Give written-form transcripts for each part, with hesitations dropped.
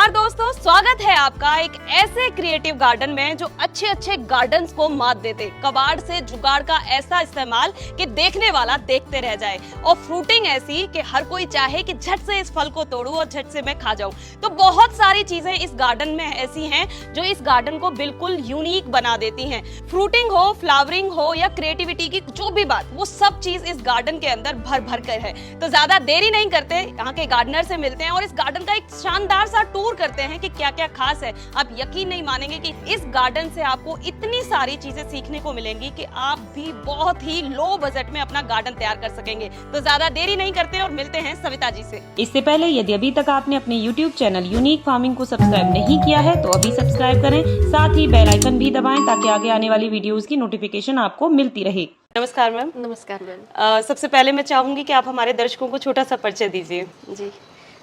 नमस्कार दोस्तों, स्वागत है आपका एक ऐसे क्रिएटिव गार्डन में जो अच्छे अच्छे गार्डन्स को मात देते। कबाड़ से जुगाड़ का ऐसा इस्तेमाल कि देखने वाला देखते रह जाए और फ्रूटिंग ऐसी कि हर कोई चाहे कि झट से इस फल को तोड़ूं और झट से मैं खा जाऊं। तो बहुत सारी चीजें इस गार्डन में ऐसी हैं जो इस गार्डन को बिल्कुल यूनिक बना देती हैं। फ्रूटिंग हो, फ्लावरिंग हो या क्रिएटिविटी की जो भी बात, वो सब चीज इस गार्डन के अंदर भर भर कर है। तो ज्यादा देरी नहीं करते, यहाँ के गार्डनर से मिलते हैं और इस गार्डन का एक शानदार सा टूर करते हैं कि क्या क्या खास है। आप यकीन नहीं मानेंगे कि इस गार्डन से आपको इतनी सारी चीजें सीखने को मिलेंगी कि आप भी बहुत ही लो बजट में अपना गार्डन तैयार कर सकेंगे। तो ज्यादा देरी नहीं करते और मिलते हैं सविता जी से। इससे पहले यदि अभी तक आपने अपने YouTube चैनल यूनिक फार्मिंग को सब्सक्राइब नहीं किया है तो अभी सब्सक्राइब करें, साथ ही बेल आइकन भी दबाएं ताकि आगे आने वाली वीडियोस की नोटिफिकेशन आपको मिलती रहे। नमस्कार मैम। नमस्कार मैम। सबसे पहले मैं चाहूंगी कि आप हमारे दर्शकों को छोटा सा परिचय दीजिए। जी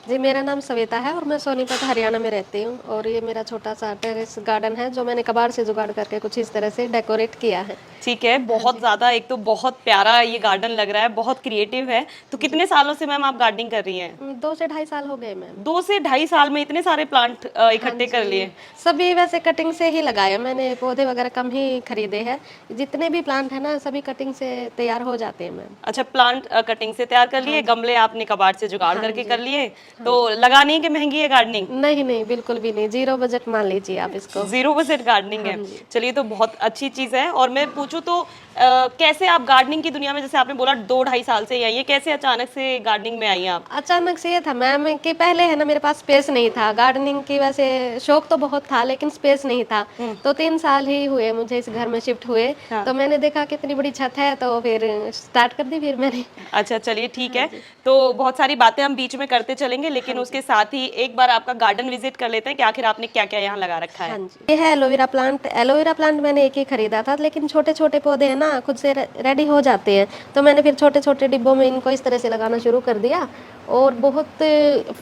जी, मेरा नाम सविता है और मैं सोनीपत हरियाणा में रहती हूँ। और ये मेरा छोटा सा टेरेस गार्डन है जो मैंने कबाड़ से जुगाड़ करके कुछ इस तरह से डेकोरेट किया है। ठीक है, बहुत ज्यादा, एक तो बहुत प्यारा ये गार्डन लग रहा है, बहुत क्रिएटिव है। तो कितने सालों से मैम आप गार्डनिंग कर रही हैं? 2 से ढाई साल हो गए मैम। 2 से ढाई साल में इतने सारे प्लांट इकट्ठे कर लिए? सभी वैसे कटिंग से ही लगाए, मैंने पौधे वगैरह कम ही खरीदे हैं। जितने भी प्लांट है ना सभी कटिंग से तैयार हो जाते हैं मैम। अच्छा, प्लांट कटिंग से तैयार कर लिए, गमले आपने कबाड़ से जुगाड़ करके कर लिए। तो लगा नहीं कि महंगी है गार्डनिंग? नहीं नहीं, बिल्कुल भी नहीं, 0 बजट मान लीजिए आप इसको। 0 बजट गार्डनिंग है। चलिए, तो बहुत अच्छी चीज है। और मैं पूछूं तो कैसे आप गार्डनिंग की दुनिया में, जैसे आपने बोला 2-2.5 साल से आई है, कैसे अचानक से गार्डनिंग में आई हैं आप? अचानक से ये था मैम कि पहले है ना मेरे पास स्पेस नहीं था गार्डनिंग की। वैसे शौक तो बहुत था लेकिन स्पेस नहीं था। तो 3 साल ही हुए मुझे इस घर में शिफ्ट हुए। तो मैंने देखा कितनी बड़ी छत है तो फिर स्टार्ट कर दी फिर मैंने। अच्छा, चलिए ठीक है। तो बहुत सारी बातें हम बीच में करते चलेंगे, लेकिन उसके साथ ही एक बार आपका गार्डन विजिट कर लेते हैं कि आखिर आपने क्या क्या यहाँ लगा रखा है। हाँ जी, ये है एलोवेरा प्लांट। एलोवेरा प्लांट मैंने एक ही खरीदा था लेकिन छोटे छोटे पौधे हैं ना खुद से रेडी हो जाते हैं। तो मैंने फिर छोटे छोटे डिब्बों में इनको इस तरह से लगाना शुरू कर दिया। और बहुत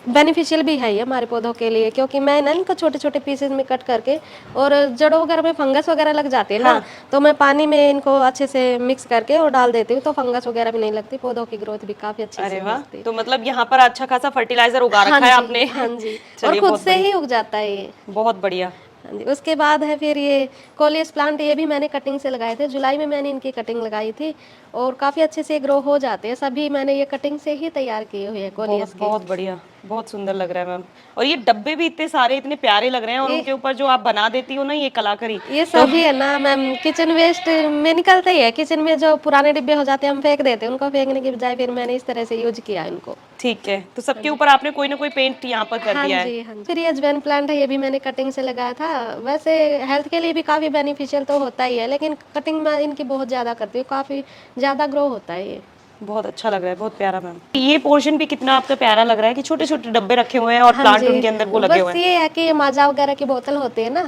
बेनिफिशियल भी है ये हमारे पौधों के लिए, क्योंकि मैं ना इनको छोटे छोटे पीसेस में कट करके, और जड़ों वगैरह में फंगस वगैरह लग जाते हैं ना, तो मैं पानी में इनको अच्छे से मिक्स करके और डाल देती हूँ। तो फंगस वगैरह भी नहीं लगती, पौधों की ग्रोथ भी काफी अच्छी से होती है। तो मतलब यहाँ पर अच्छा खासा फर्टिलाइजर उगा रखा है आपने? हाँ जी, और खुद से ही उग जाता है ये। बहुत बढ़िया। हाँ जी, उसके बाद है फिर ये कोलियस प्लांट। ये भी मैंने कटिंग से लगाए थे, जुलाई में मैंने इनकी कटिंग लगाई थी और काफी अच्छे से ग्रो हो जाते हैं। सभी मैंने ये कटिंग से ही तैयार किए हुए हैं कोलियस के। बहुत बढ़िया, बहुत सुंदर लग रहा है मैम। और ये डब्बे भी इतने सारे इतने प्यारे लग रहे हैं, और उनके ऊपर जो आप बना देती हो ना ये कलाकारी, ये सभी है ना मैम किचन वेस्ट में निकलते ही है। किचन में जो पुराने डिब्बे हो जाते हैं हम फेंक देते हैं, उनको फेंकने की बजाय फिर मैंने इस तरह से यूज किया इनको। ठीक है, तो सबके ऊपर आपने कोई ना कोई पेंट यहाँ पर कर दिया है? जी हाँ जी। फिर ये अजवाइन प्लांट है, ये भी मैंने कटिंग से लगाया था। वैसे हेल्थ के लिए भी काफी बेनिफिशियल तो होता ही है, लेकिन कटिंग में इनकी बहुत ज्यादा करती हूँ, काफी ज्यादा ग्रो होता है ये। बहुत अच्छा लग रहा है, बहुत प्यारा मैम। ये पोर्शन भी कितना आपका प्यारा लग रहा है कि छोटे छोटे डब्बे रखे हुए हैं और प्लांट उनके अंदर वो लगे हुए बस ये है कि ये माजा वगैरह की बोतल होती है ना,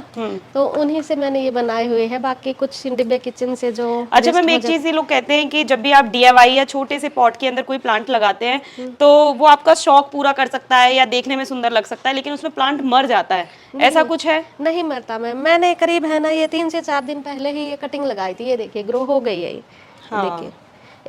तो उन्हीं से मैंने ये बनाए हुए हैं। बाकी कुछ डिब्बे किचन से जो। अच्छा मैम, एक चीज ये लोग कहते हैं कि जब भी आप DIY या छोटे से पॉट के अंदर कोई प्लांट लगाते हैं तो वो आपका शौक पूरा कर सकता है या देखने में सुंदर लग सकता है, लेकिन उसमें प्लांट मर जाता है, ऐसा कुछ है? नहीं मरता मैम। मैंने करीब है ना ये 3 से 4 दिन पहले ही ये कटिंग लगाई थी। ये देखिए ग्रो हो गई है ये। देखिए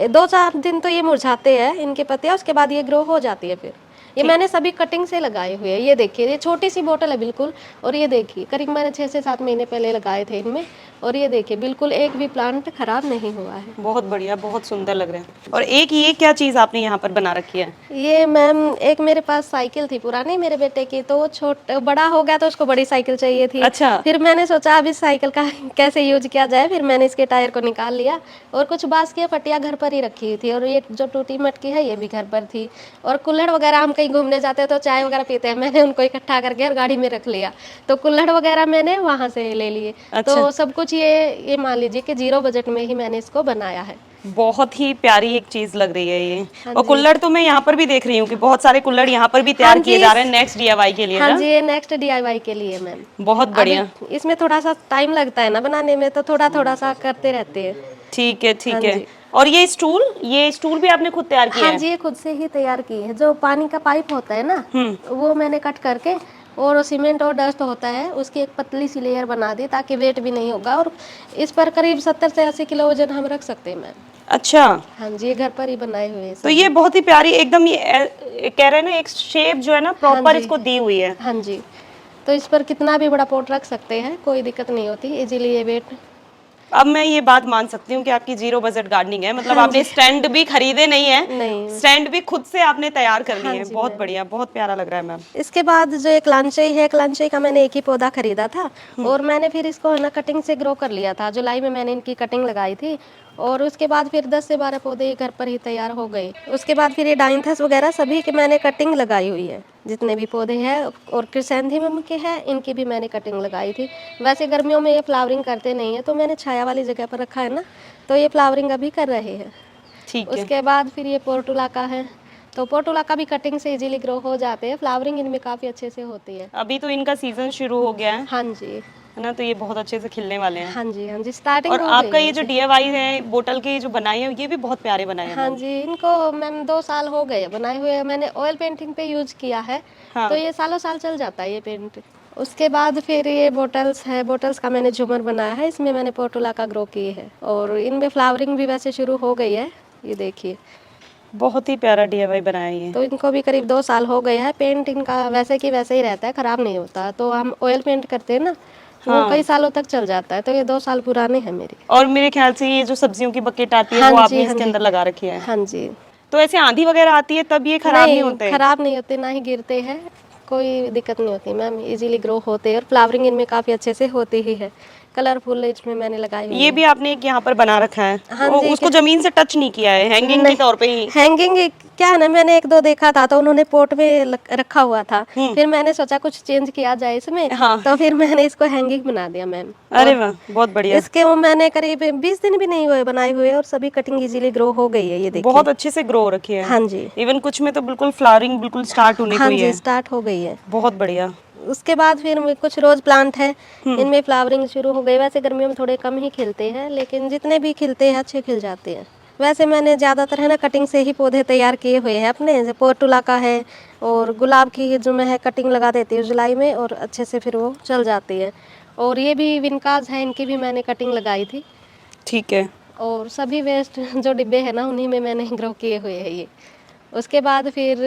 2-4 दिन तो ये मुरझाते हैं इनके पत्तियां, उसके बाद ये ग्रो हो जाती है फिर। ये मैंने सभी कटिंग से लगाए हुए हैं। ये देखिए, ये छोटी सी बोतल है बिल्कुल, और ये देखिए करीब मैंने 6 से 7 महीने पहले लगाए थे इनमें, और ये देखिए बिल्कुल एक भी प्लांट खराब नहीं हुआ है। बहुत बढ़िया, बहुत सुंदर लग रहे हैं। और एक ये क्या चीज आपने यहाँ पर बना रखी है? ये मैम एक मेरे पास साइकिल थी पुरानी मेरे बेटे की, तो वो बड़ा हो गया तो उसको बड़ी साइकिल चाहिए थी। अच्छा। फिर मैंने सोचा अब इस साइकिल का कैसे यूज किया जाए। फिर मैंने इसके टायर को निकाल लिया और कुछ बांस की पट्टियां घर पर ही रखी थी, और ये जो टूटी मटकी है ये भी घर पर थी। और कुल्हड़ वगैरह हम कहीं घूमने जाते हैं तो चाय वगैरह पीते हैं, मैंने उनको इकट्ठा करके और गाड़ी में रख लिया। तो कुल्हड़ वगैरह मैंने वहां से ले लिए। तो सब कुछ ये मान लीजिए कि 0 बजट में ही मैंने इसको बनाया है। बहुत ही प्यारी एक चीज लग रही है ये। और कुल्हड़ तो मैं यहाँ पर भी देख रही हूँ कि बहुत सारे कुल्हड़ यहाँ पर भी तैयार किए जा रहे हैं नेक्स्ट DIY के लिए। हाँ जी, ये नेक्स्ट DIY के लिए मैम। बहुत बढ़िया। इसमें थोड़ा सा टाइम लगता है ना बनाने में, तो थोड़ा थोड़ा सा करते रहते हैं। ठीक है, ठीक है। और ये स्टूल भी आपने खुद तैयार किया है? हाँ जी, ये खुद से ही तैयार की है। जो पानी का पाइप होता है ना वो मैंने कट करके, और सीमेंट और डस्ट होता है उसकी एक पतली सी लेयर बना दी ताकि वेट भी नहीं होगा। और इस पर करीब 70 से 80 किलो वजन हम रख सकते हैं मैम। अच्छा। हाँ जी, ये घर पर ही बनाए हुए हैं। तो ये बहुत ही प्यारी एकदम, ये कह रहे हैं ना, एक शेप जो है ना प्रॉपर इसको दी हुई है। हाँ जी, तो इस पर कितना भी बड़ा पॉट रख सकते हैं, कोई दिक्कत नहीं होती, इजीली ये वेट। अब मैं ये बात मान सकती हूँ कि आपकी जीरो बजट गार्डनिंग है, मतलब हाँ आपने जी। स्टैंड भी खरीदे नहीं है, नहीं। स्टैंड भी खुद से आपने तैयार कर लिए हाँ हैं। जी बहुत मैम। बढ़िया, बहुत प्यारा लग रहा है मैम। इसके बाद जो एक लांचई है, एक लांचई का मैंने एक ही पौधा खरीदा था और मैंने फिर इसको है ना कटिंग से ग्रो कर लिया था। जुलाई में मैंने इनकी कटिंग लगाई थी और उसके बाद फिर 10 से 12 पौधे घर पर ही तैयार हो गए। उसके बाद फिर ये डाइंथस वगैरह सभी के मैंने कटिंग लगाई हुई है, जितने भी पौधे हैं, और क्रिसैंथेमम के हैं, इनकी भी मैंने कटिंग लगाई थी। वैसे गर्मियों में ये फ्लावरिंग करते नहीं है, तो मैंने छाया वाली जगह पर रखा है ना, तो ये फ्लावरिंग अभी कर रहे हैं। ठीक है। उसके बाद फिर ये पोर्टुला का है, तो पोर्टुला का भी कटिंग से इजीली ग्रो हो जाते हैं, फ्लावरिंग इनमें काफ़ी अच्छे से होती है। अभी तो इनका सीजन शुरू हो गया हाँ जी, है ना, तो ये बहुत अच्छे से खिलने वाले हैं। हाँ जी, हाँ जी, स्टार्टिंग और हो गई आपका है ये जो इनकी। DIY है बोतल के जो बनाए हैं, ये भी बहुत प्यारे बनाए हैं हाँ मैम। जी, इनको मैम 2 साल हो गए बनाए हुए, मैंने ऑयल पेंटिंग पे यूज किया है, हाँ। तो ये सालों साल चल जाता है ये पेंट। उसके बाद फिर ये बोटल्स है, बोटल्स का मैंने झूमर बनाया है, इसमें मैंने पोर्टुला का ग्रो की है और इनमें फ्लावरिंग भी वैसे शुरू हो गई है, ये देखिए। बहुत ही प्यारा DIY बनाया है ये। तो इनको भी करीब 2 साल हो गए हैं। पेंट इनका वैसे की वैसे ही रहता है, ख़राब नहीं होता। तो हम ऑयल पेंट करते हैं ना, वो हाँ। कई सालों तक चल जाता है, तो ये 2 साल पुराने हैं मेरे। और मेरे ख्याल से ये जो सब्जियों की बकेट आती है हाँ वो जी, आपने हाँ इसके जी। अंदर लगा रखी है। हाँ जी। तो ऐसे आंधी वगैरह आती है तब ये खराब नहीं होते? खराब नहीं होते, ना ही गिरते हैं, कोई दिक्कत नहीं होती मैम, इजीली ग्रो होते हैं और फ्लावरिंग इनमें काफ़ी अच्छे से होती ही है। कलरफुल इसमें मैंने लगाई हुई ये है। भी आपने एक यहाँ पर बना रखा है, हाँ जी, उसको जमीन से टच नहीं किया है, हैंगिंग के तौर पे ही। हैंगिंग क्या है ना, मैंने 1-2 देखा था तो उन्होंने पोट में रखा हुआ था, फिर मैंने सोचा कुछ चेंज किया जाए इसमें, हाँ। तो फिर मैंने इसको हैंगिंग बना दिया मैम। अरे और वाह, बहुत बढ़िया। इसके वो मैंने करीब 20 दिन भी नहीं हुए बनाए हुए और सभी कटिंग इजीली ग्रो हो गई है, ये देखिए। बहुत अच्छे से ग्रो हो रखी है। हाँ जी, इवन कुछ में तो बिल्कुल फ्लावरिंग बिल्कुल स्टार्ट होने को हाँ ही जी, है। स्टार्ट हो गई है। बहुत बढ़िया। उसके बाद फिर कुछ रोज प्लांट है, इनमें फ्लावरिंग शुरू हो गई। वैसे गर्मियों में थोड़े कम ही खिलते हैं, लेकिन जितने भी खिलते हैं अच्छे खिल जाते हैं। वैसे मैंने ज़्यादातर है ना कटिंग से ही पौधे तैयार किए हुए हैं अपने, जैसे पोर्टुला का है और गुलाब की जो मैं है कटिंग लगा देती हूँ जुलाई में और अच्छे से फिर वो चल जाती है। और ये भी विनकाज है, इनकी भी मैंने कटिंग लगाई थी। ठीक है। और सभी वेस्ट जो डिब्बे हैं ना, उन्हीं में मैंने ग्रो किए हुए हैं ये। उसके बाद फिर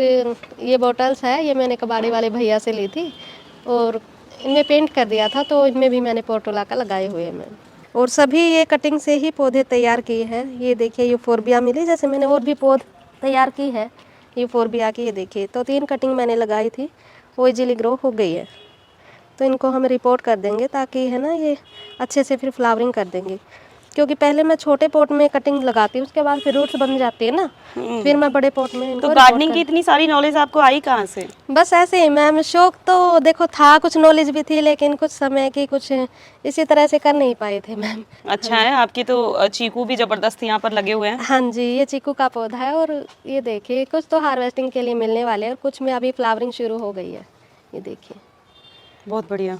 ये बॉटल्स है, ये मैंने कबाड़ी वाले भैया से ली थी और इनमें पेंट कर दिया था, तो इनमें भी मैंने पोर्टुला का लगाए हुए हैं मैम। और सभी ये कटिंग से ही पौधे तैयार किए हैं। ये देखिए यूफोर्बिया मिली, जैसे मैंने और भी पौध तैयार की है यूफोर्बिया की, ये देखिए। तो 3 कटिंग मैंने लगाई थी, वो इजीली ग्रो हो गई है। तो इनको हम रिपोर्ट कर देंगे ताकि है ना ये अच्छे से फिर फ्लावरिंग कर देंगे, क्योंकि पहले मैं छोटे पॉट में कटिंग लगाती हूँ, उसके बाद फिर रूट्स बन जाती है ना, फिर मैं बड़े पॉट में इनको तो रिपोर्ट गार्डनिंग की इतनी सारी नॉलेज आपको आई कहाँ से? बस ऐसे ही मैम, शौक तो देखो था, कुछ नॉलेज भी थी, लेकिन कुछ समय की कुछ इसी तरह से कर नहीं पाए थे मैम। अच्छा है, आपकी तो चीकू भी जबरदस्त यहाँ पर लगे हुए हैं। हाँ जी, ये चीकू का पौधा है और ये देखिए कुछ तो हार्वेस्टिंग के लिए मिलने वाले हैं और कुछ में अभी फ्लावरिंग शुरू हो गई है, ये देखिए। बहुत बढ़िया।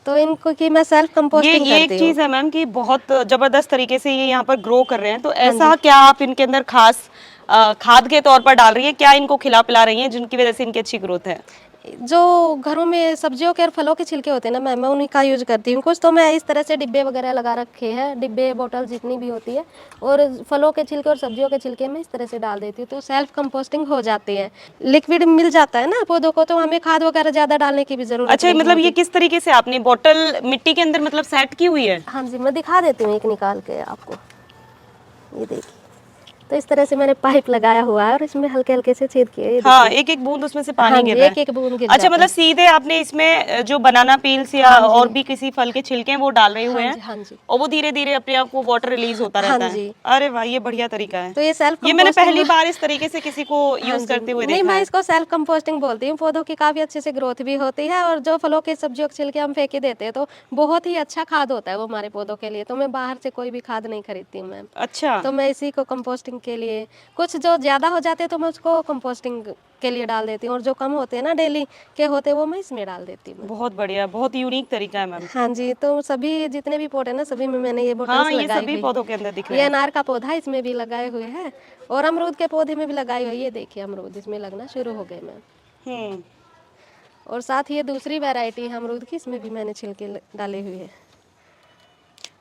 तो इनको की मैं सेल्फ कंपोस्टिंग ये एक करती हूँ। चीज है मैम कि बहुत जबरदस्त तरीके से ये यहाँ पर ग्रो कर रहे हैं, तो हाँ ऐसा क्या आप इनके अंदर खास खाद के तौर पर डाल रही है, क्या इनको खिला पिला रही हैं जिनकी वजह से इनकी अच्छी ग्रोथ है? जो घरों में सब्जियों के और फलों के छिलके होते हैं ना, मैं उन्हीं का यूज करती हूँ। कुछ तो मैं इस तरह से डिब्बे वगैरह लगा रखे हैं, डिब्बे बोतल जितनी भी होती है, और फलों के छिलके और सब्जियों के छिलके मैं इस तरह से डाल देती हूँ, तो सेल्फ कंपोस्टिंग हो जाती है। लिक्विड मिल जाता है ना पौधों को, तो हमें खाद वगैरह ज्यादा डालने की भी जरूरत अच्छा, नहीं मतलब ये होती। किस तरीके से आपने बॉटल मिट्टी के अंदर मतलब सेट की हुई है? हाँ जी, मैं दिखा देती हूँ एक निकाल के आपको, ये देखिए। तो इस तरह से मैंने पाइप लगाया हुआ है और इसमें हल्के हल्के से छेद किए, ये हाँ, देखिए। एक एक बूंद उसमें से हाँ पानी जी, गिर रहा है। एक-एक बूंद गिर अच्छा, जाता मतलब है। सीधे आपने इसमें जो बनाना पील्स या और भी किसी फल के छिलके हैं वो डाल रहे हुए हाँ हैं, जी, हाँ जी। और वो धीरे धीरे अपने आप को वाटर रिलीज होता हाँ रहता है। जी। अरे वाह, ये बढ़िया तरीका है। तो ये सेल्फ ये मैंने कंपोस्टिंग पहली बार इस तरीके से किसी को हाँ यूज जी। करते हुए नहीं, देखा मैं है। इसको सेल्फ कंपोस्टिंग बोलती हूँ। पौधों की काफ़ी अच्छे से ग्रोथ भी होती है और जो फलों के सब्जियों के छिलके हम फेंक देते हैं तो बहुत ही अच्छा खाद होता है वो हमारे पौधों के लिए। तो मैं बाहर से कोई भी खाद नहीं खरीदती हूँ मैम। अच्छा, तो मैं इसी को कंपोस्टिंग के लिए, कुछ जो ज़्यादा हो जाते हैं तो मैं उसको कंपोस्टिंग के लिए डाल देती हूँ, और जो कम होते हैं ना डेली के होते हैं वो मैं इसमें डाल देती हूँ। बहुत बढ़िया, बहुत यूनिक तरीका है मैम। हाँ जी, तो सभी जितने भी पौधे ना, सभी में मैंने ये बोटल्स हाँ, ये लगाई सभी हुई। पौधों के अंदर दिख रहे ये हैं। अनार का पौधा है, इसमें भी लगाए हुए हैं, और अमरूद के पौधे में भी लगाए हुए। ये देखिए अमरूद इसमें लगना शुरू हो गए मैम। हम्म। और साथ ही ये दूसरी वैरायटी है अमरूद की, इसमें भी मैंने छिलके डाले हुए हैं।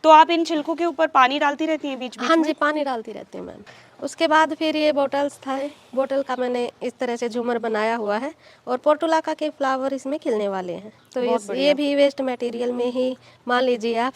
तो आप इन छिलकों के ऊपर पानी डालती रहती हैं बीच बीच हाँ में? जी, पानी डालती रहती हूँ मैम। उसके बाद फिर ये बॉटल्स था, बॉटल का मैंने इस तरह से झूमर बनाया हुआ है और पोर्टुलाका के फ्लावर इसमें खिलने वाले हैं। तो बहुत ये बढ़िया। भी वेस्ट मटेरियल में ही मान लीजिए आप,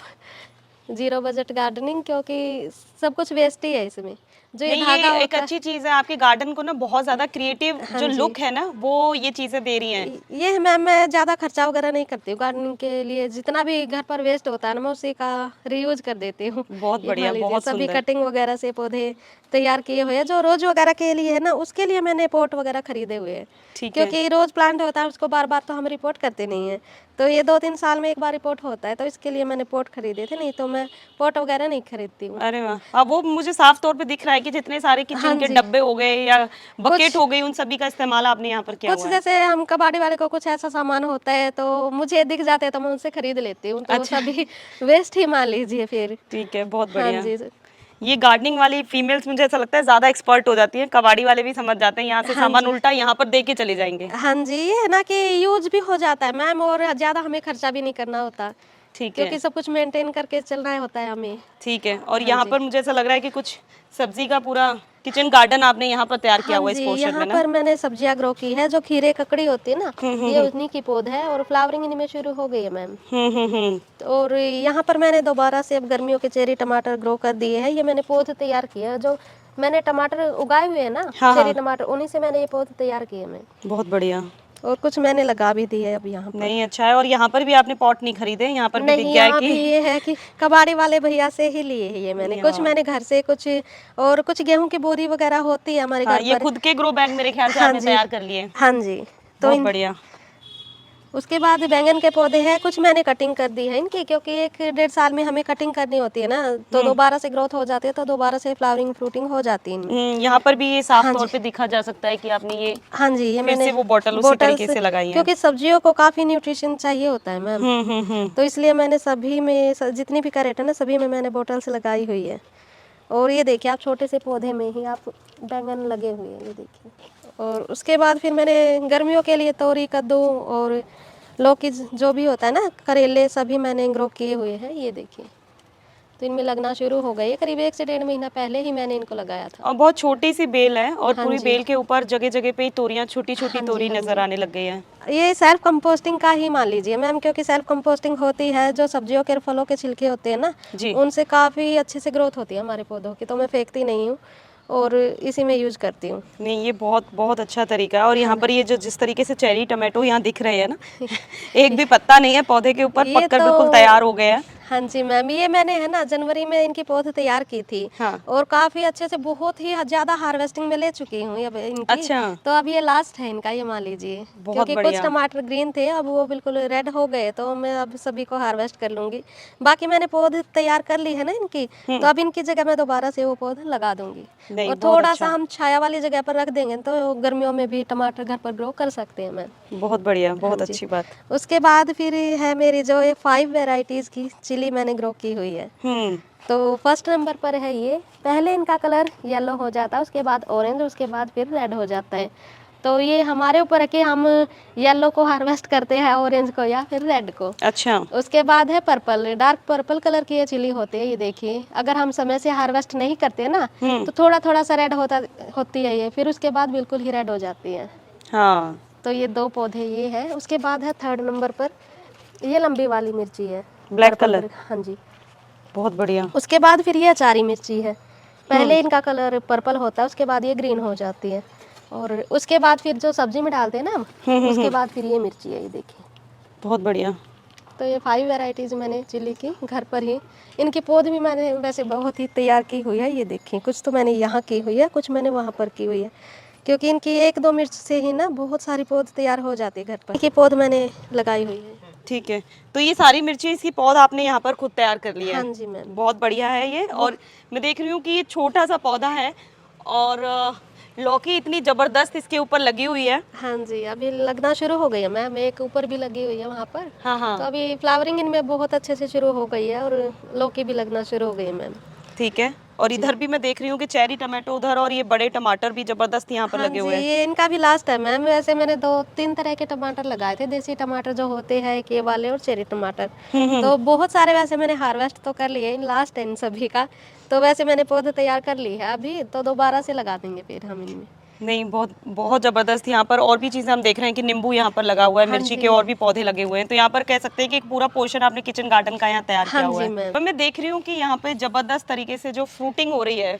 जीरो बजट गार्डनिंग, क्योंकि सब कुछ वेस्ट ही है इसमें। जो ये नहीं, धागा ये एक होता है, अच्छी चीज है, आपके गार्डन को ना बहुत ज्यादा क्रिएटिव हाँ जो जी। लुक है ना वो ये चीजें दे रही हैं। ये मैम मैं ज़्यादा खर्चा वगैरह नहीं करती हूँ गार्डनिंग के लिए। जितना भी घर पर वेस्ट होता है ना, मैं उसी का रीयूज कर देती हूँ। बहुत ये बढ़िया, मान लीजिए बहुत सभी सुंदर। कटिंग वगैरह से पौधे तैयार किए हुए हैं। जो रोज वगैरह के लिए है ना, उसके लिए मैंने पॉट वगैरह खरीदे हुए हैं, ठीक है। क्योंकि रोज प्लांट होता है, उसको बार बार तो हम रिपोर्ट करते नहीं है। तो ये 2-3 साल में एक बार रिपोर्ट होता है, तो इसके लिए मैंने पॉट खरीदे थे। नहीं तो मैं पॉट वगैरह नहीं खरीदती हूँ। अरे वाह, अब वो मुझे साफ तौर पे दिख रहा है कि जितने सारे हाँ किचन के जी। डब्बे हो गए या बकेट कुछ हो गई, उन सभी का इस्तेमाल आपने यहाँ पर किया कुछ हुआ है। जैसे हम कबाड़ी वाले को कुछ ऐसा सामान होता है तो मुझे दिख जाते हैं, तो मैं उनसे खरीद लेती हूँ। तो वो अच्छा। सभी वेस्ट ही मान लीजिए फिर। ठीक है, बहुत हाँ बढ़िया। जी। ये गार्डनिंग वाली फीमेल्स मुझे ऐसा लगता है ज्यादा एक्सपर्ट हो जाती हैं, कबाड़ी वाले भी समझ जाते हैं, यहाँ से हाँ सामान जी। उल्टा यहाँ पर दे के चले जाएंगे। हाँ जी, ये है ना कि यूज भी हो जाता है मैम, और ज़्यादा हमें खर्चा भी नहीं करना होता, ठीक है। क्योंकि सब कुछ मेंटेन करके चलना होता है हमें। ठीक है, और हाँ यहाँ जी। पर मुझे ऐसा लग रहा है कि कुछ सब्जी का पूरा किचन गार्डन आपने यहाँ पर तैयार किया हाँ हुआ है इस जी, पोर्शन यहाँ में ना। पर मैंने सब्जियाँ ग्रो की है। जो खीरे ककड़ी होती है ना, ये उन्हीं की पौध है और फ्लावरिंग इनमें शुरू हो गई है मैम। और यहाँ पर मैंने दोबारा से अब गर्मियों के चेरी टमाटर ग्रो कर दिए हैं। ये मैंने पौध तैयार किया है। जो मैंने टमाटर उगाए हुए हैं ना, हाँ, चेरी हाँ। टमाटर, उन्हीं से मैंने ये पौध तैयार किए मैं। बहुत बढ़िया। और कुछ मैंने लगा भी दिए अब यहाँ पर। नहीं, अच्छा है। और यहाँ पर भी आपने पॉट नहीं खरीदे, यहाँ पर भी दिख नहीं, गया है यहाँ कि भी ये है कि कबाड़ी वाले भैया से ही लिए हैं ये मैंने। कुछ यहाँ। मैंने घर से, कुछ और कुछ गेहूं की बोरी वगैरह होती है हमारे हाँ, घर ये पर। खुद के ग्रो बैग मेरे ख्याल से हाँ आपने जी, तैयार कर लिए। हाँ जी। तो बहुत बढ़िया। उसके बाद बैंगन के पौधे हैं, कुछ मैंने कटिंग कर दी है इनकी, क्योंकि 1-1.5 साल में हमें कटिंग करनी होती है ना, तो दोबारा से ग्रोथ हो जाती है, तो दोबारा से फ्लावरिंग फ्रूटिंग हो जाती है इनमें। यहाँ पर भी ये साफ हाँ तौर जी। पे दिखा जा सकता है कि आपने ये हाँ जी, ये फिर मैंने से वो बॉटल उसी बॉटल्स, तरीके से लगाई है। क्योंकि सब्जियों को काफ़ी न्यूट्रिशन चाहिए होता है मैम। हम्म। तो इसलिए मैंने सभी में जितनी भी कैरेट है ना, सभी में मैंने बॉटल्स लगाई हुई है। और ये देखिए आप, छोटे से पौधे में ही आप बैंगन लगे हुए हैं, ये देखिए। और उसके बाद फिर मैंने गर्मियों के लिए तोरी, कद्दू और लौकी, जो भी होता है ना, करेले, सभी मैंने ग्रो किए हुए हैं। ये देखिए, तो इनमें लगना शुरू हो गई है। करीब 1 से 1.5 महीना पहले ही मैंने इनको लगाया था। और बहुत छोटी सी बेल है और हाँ पूरी जी। बेल के ऊपर जगह जगह पे तोरियां, छोटी छोटी हाँ जी, तोरी हाँ नजर जी। आने लग गई है। ये सेल्फ कंपोस्टिंग का ही मान लीजिए मैम, क्योंकि सेल्फ कंपोस्टिंग होती है, जो सब्जियों के और फलों के छिलके होते हैं ना, जी। उनसे काफ़ी अच्छे से ग्रोथ होती है हमारे पौधों की। तो मैं फेंकती नहीं हूँ और इसी में यूज करती हूँ। नहीं, ये बहुत बहुत अच्छा तरीका है। और यहाँ पर ये जो जिस तरीके से चेरी टमाटो यहाँ दिख रहे हैं ना, एक भी पत्ता नहीं है पौधे के ऊपर, ये पककर तो बिल्कुल तैयार हो गए हैं। हाँ जी मैम, ये मैंने है ना जनवरी में इनकी पौध तैयार की थी। हाँ। और काफ़ी अच्छे से, बहुत ही ज़्यादा हार्वेस्टिंग में ले चुकी हूँ अब इनकी। अच्छा। तो अब ये लास्ट है इनका, ये मान लीजिए। बहुत क्योंकि कुछ बढ़िया। टमाटर ग्रीन थे, अब वो बिल्कुल रेड हो गए, तो मैं अब सभी को हार्वेस्ट कर लूँगी। बाकी मैंने पौध तैयार कर ली है ना इनकी, तो अब इनकी जगह मैं दोबारा से वो पौध लगा दूंगी। नहीं, और बहुत थोड़ा अच्छा। सा हम छाया वाली जगह पर रख देंगे, तो गर्मियों में भी टमाटर घर पर ग्रो कर सकते हैं मैम। बहुत बढ़िया, बहुत हाँ जी। अच्छी बात। उसके बाद फिर है मेरी जो ये 5 वेराइटीज़ की चिली मैंने ग्रो की हुई है। तो फर्स्ट नंबर पर है ये। पहले इनका कलर येलो हो जाता है, उसके बाद ऑरेंज, उसके बाद फिर रेड हो जाता है। तो ये हमारे ऊपर है कि हम येलो को हार्वेस्ट करते हैं, ऑरेंज को या फिर रेड को। अच्छा। उसके बाद है पर्पल, डार्क पर्पल कलर की ये चिली होती है। ये देखिए, अगर हम समय से हार्वेस्ट नहीं करते ना, तो थोड़ा थोड़ा सा रेड होती है ये, फिर उसके बाद बिल्कुल ही रेड हो जाती है। हाँ। तो ये 2 पौधे ये है। उसके बाद है थर्ड नंबर पर, ये लंबी वाली मिर्ची है, ब्लैक पर्पल कलर। हाँ जी। बहुत बढ़िया। उसके बाद फिर ये अचारी मिर्ची है। पहले इनका कलर पर्पल होता है, उसके बाद ये ग्रीन हो जाती है। और उसके बाद फिर जो सब्जी में डालते हैं ना हम, उसके बाद फिर ये मिर्ची है, ये देखिए। बहुत बढ़िया। तो ये 5 वैरायटीज़ मैंने चिली की घर पर ही। इनकी पौध भी मैंने वैसे बहुत ही तैयार की हुई है। ये देखिए, कुछ तो मैंने यहाँ की हुई है, कुछ मैंने वहाँ पर की हुई है, क्योंकि इनकी 1-2 मिर्च से ही ना बहुत सारी पौध तैयार हो जाती है घर पर। इनकी पौध मैंने लगाई हुई है। ठीक है, तो ये सारी मिर्ची, इसकी पौध आपने यहाँ पर खुद तैयार कर लिया है। हाँ जी मैम। बहुत बढ़िया है ये। और मैं देख रही हूँ कि ये छोटा सा पौधा है और लौकी इतनी जबरदस्त इसके ऊपर लगी हुई है। हाँ जी, अभी लगना शुरू हो गई है मैम, एक ऊपर भी लगी हुई है वहाँ पर। हाँ हाँ। तो अभी फ्लावरिंग इनमें बहुत अच्छे से शुरू हो गई है और लौकी भी लगना शुरू हो गई है मैम। ठीक है। और इधर भी मैं देख रही हूँ कि चेरी टमाटो उधर, और ये बड़े टमाटर भी जबरदस्त यहाँ पर हाँ लगे जी, हुए हैं। ये इनका भी लास्ट है मैम। वैसे मैंने 2-3 तरह के टमाटर लगाए थे, देसी टमाटर जो होते हैं एक ये वाले और चेरी टमाटर। तो बहुत सारे वैसे मैंने हार्वेस्ट तो कर लिए, लास्ट है इन सभी का। तो वैसे मैंने पौधे तैयार कर ली है अभी, तो दोबारा से लगा देंगे फिर हम इनमें। नहीं, बहुत बहुत जबरदस्त। यहाँ पर और भी चीजें हम देख रहे हैं कि नींबू यहाँ पर लगा हुआ है, हाँ मिर्ची जी। के और भी पौधे लगे हुए हैं। तो यहाँ पर कह सकते हैं कि एक पूरा पोर्शन आपने किचन गार्डन का यहाँ तैयार हाँ किया हुआ जी है। मैम। पर मैं देख रही हूँ कि यहाँ पे जबरदस्त तरीके से जो फ्रूटिंग हो रही है,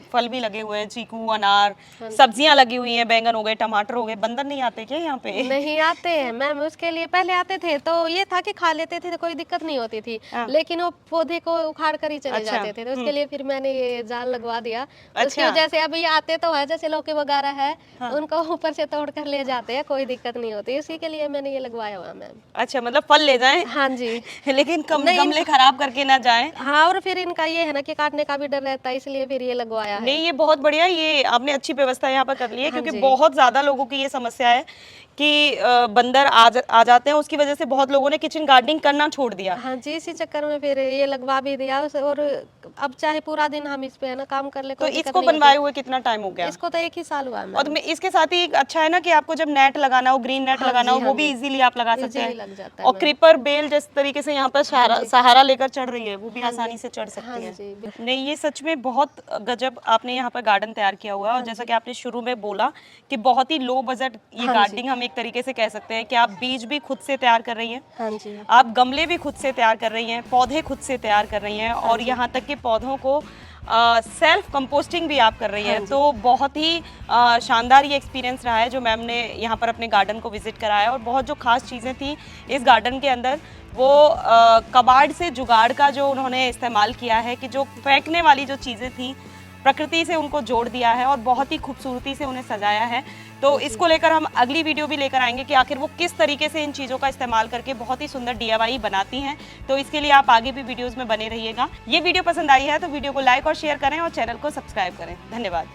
फल भी लगे हुए हैं, चीकू, अनार, सब्जियां लगी हुई हैं, बैंगन हो गए, टमाटर हो गए। बंदर नहीं आते क्या यहाँ पे? नहीं आते हैं मैम, उसके लिए पहले आते थे तो ये था कि खा लेते थे तो कोई दिक्कत नहीं होती थी, लेकिन वो पौधे को उखाड़ कर ही चले जाते थे। तो उसके लिए फिर मैंने ये जाल लगवा दिया। उसकी वजह से अभी आते तो है, जैसे लौकी वगैरह है उनको ऊपर से तोड़ कर ले जाते हैं, कोई दिक्कत नहीं होती। इसी के लिए मैंने ये लगवाया हुआ मैम। अच्छा, मतलब फल ले जाएं, हाँ जी। लेकिन गमले खराब करके ना जाएं। हाँ, और फिर इनका ये है ना कि काटने का भी डर रहता है, इसलिए फिर ये लगवाया है। नहीं, ये बहुत बढ़िया, ये आपने अच्छी व्यवस्था यहाँ पर कर ली है, क्योंकि बहुत ज्यादा लोगों की ये समस्या है कि बंदर आ जाते हैं। उसकी वजह से बहुत लोगों ने किचन गार्डनिंग करना छोड़ दिया। हाँ जी, इसी चक्कर में फिर ये लगवा भी दिया। और अब चाहे पूरा दिन हम इस पे है ना काम कर ले, तो कोई दिक्कत इसको नहीं बनवाए हुए कितना टाइम हो होती। गया? इसको तो 1 ही साल हुआ है मैम। और इसके साथ ही अच्छा है ना कि आपको जब नेट लगाना हो, ग्रीन नेट लगाना हो, वो भी इजीली आप लगा सकते इजीली हैं। लग जाता है और मैम। क्रीपर बेल जिस तरीके से यहाँ पर सहारा लेकर चढ़ रही है, वो भी आसानी से चढ़ हाँ सकती है। जी। नहीं, ये सच में बहुत गजब आपने यहाँ पर गार्डन तैयार किया हुआ है। और जैसा कि आपने शुरू में बोला कि बहुत ही लो बजट ये गार्डनिंग हम एक तरीके से कह सकते हैं कि आप बीज भी खुद से तैयार कर रही हैं, हाँ जी। आप गमले भी खुद से तैयार कर रही हैं, पौधे खुद से तैयार कर रही हैं, और यहाँ तक कि पौधों को सेल्फ कंपोस्टिंग भी आप कर रही हैं। तो बहुत ही शानदार ये एक्सपीरियंस रहा है जो मैम ने यहाँ पर अपने गार्डन को विजिट कराया। और बहुत जो खास चीज़ें थी इस गार्डन के अंदर, वो कबाड़ से जुगाड़ का जो उन्होंने इस्तेमाल किया है, कि जो फेंकने वाली जो चीज़ें थी प्रकृति से उनको जोड़ दिया है और बहुत ही खूबसूरती से उन्हें सजाया है। तो इसको लेकर हम अगली वीडियो भी लेकर आएंगे कि आखिर वो किस तरीके से इन चीज़ों का इस्तेमाल करके बहुत ही सुंदर DIY बनाती हैं। तो इसके लिए आप आगे भी वीडियोस में बने रहिएगा। ये वीडियो पसंद आई है तो वीडियो को लाइक और शेयर करें और चैनल को सब्सक्राइब करें। धन्यवाद।